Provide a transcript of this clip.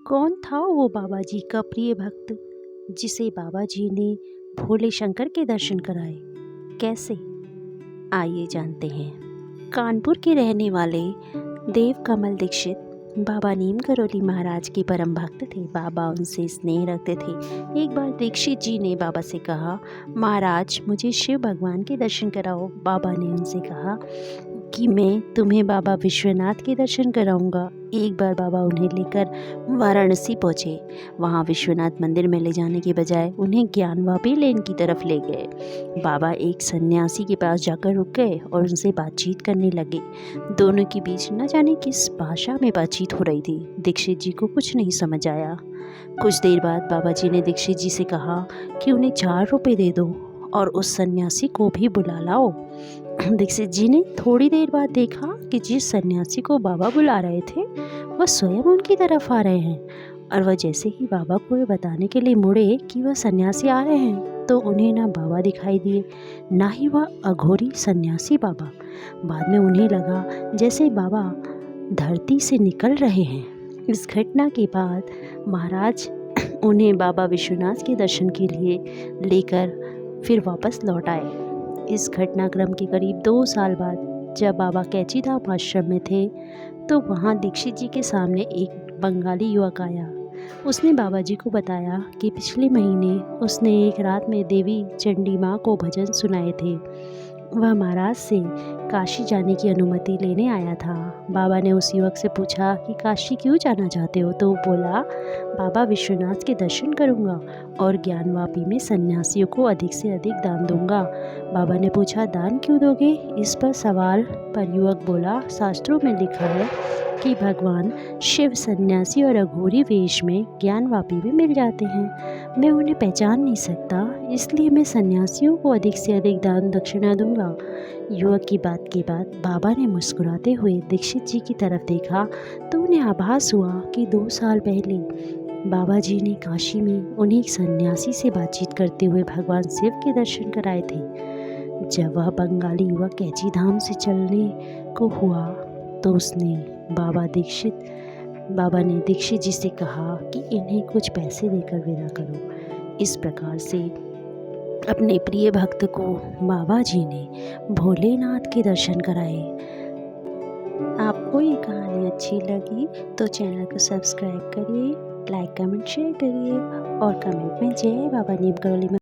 कौन था वो बाबा जी का प्रिय भक्त जिसे बाबा जी ने भोले शंकर के दर्शन कराए? कैसे? आइए जानते हैं। कानपुर के रहने वाले देव कमल दीक्षित बाबा नीम करोली महाराज के परम भक्त थे। बाबा उनसे स्नेह रखते थे। एक बार दीक्षित जी ने बाबा से कहा, महाराज मुझे शिव भगवान के दर्शन कराओ। बाबा ने उनसे कहा कि मैं तुम्हें बाबा विश्वनाथ के दर्शन कराऊंगा। एक बार बाबा उन्हें लेकर वाराणसी पहुँचे। वहाँ विश्वनाथ मंदिर में ले जाने के बजाय उन्हें ज्ञानवापी लेन की तरफ ले गए। बाबा एक सन्यासी के पास जाकर रुक गए और उनसे बातचीत करने लगे। दोनों के बीच न जाने किस भाषा में बातचीत हो रही थी। दीक्षित जी को कुछ नहीं समझ आया। कुछ देर बाद बाबा जी ने दीक्षित जी से कहा कि उन्हें 4 रुपये दे दो और उस सन्यासी को भी बुला लाओ। दीक्षित जी ने थोड़ी देर बाद देखा कि जिस सन्यासी को बाबा बुला रहे थे वह स्वयं उनकी तरफ आ रहे हैं, और वह जैसे ही बाबा को ये बताने के लिए मुड़े कि वह सन्यासी आ रहे हैं तो उन्हें ना बाबा दिखाई दिए, ना ही वह अघोरी सन्यासी बाबा। बाद में उन्हें लगा जैसे बाबा धरती से निकल रहे हैं। इस घटना के बाद महाराज उन्हें बाबा विश्वनाथ के दर्शन के लिए लेकर फिर वापस लौट आए। इस घटनाक्रम के करीब 2 साल बाद जब बाबा कैची धाम आश्रम में थे तो वहाँ दीक्षित जी के सामने एक बंगाली युवक आया। उसने बाबा जी को बताया कि पिछले महीने उसने एक रात में देवी चंडी माँ को भजन सुनाए थे। वह महाराज से काशी जाने की अनुमति लेने आया था। बाबा ने उस युवक से पूछा कि काशी क्यों जाना चाहते हो, तो बोला बाबा विश्वनाथ के दर्शन करूंगा और ज्ञानवापी में सन्यासियों को अधिक से अधिक दान दूंगा। बाबा ने पूछा दान क्यों दोगे? इस पर सवाल पर युवक बोला शास्त्रों में लिखा है कि भगवान शिव सन्यासी और अघोरी वेश में ज्ञानवापी में मिल जाते हैं। मैं उन्हें पहचान नहीं सकता, इसलिए मैं सन्यासियों को अधिक से अधिक दान दक्षिणा दूंगा। युवक की बात के बाद बाबा ने मुस्कुराते हुए दीक्षित जी की तरफ देखा तो उन्हें आभास हुआ कि 2 साल पहले बाबा जी ने काशी में उन्हें एक सन्यासी से बातचीत करते हुए भगवान शिव के दर्शन कराए थे। जब वह बंगाली युवक कैची धाम से चलने को हुआ तो बाबा ने दीक्षित जी से कहा कि इन्हें कुछ पैसे देकर विदा करो। इस प्रकार से अपने प्रिय भक्त को बाबा जी ने भोलेनाथ के दर्शन कराए। आपको ये कहानी अच्छी लगी तो चैनल को सब्सक्राइब करिए, लाइक कमेंट शेयर करिए और कमेंट में जय बाबा नीम करोली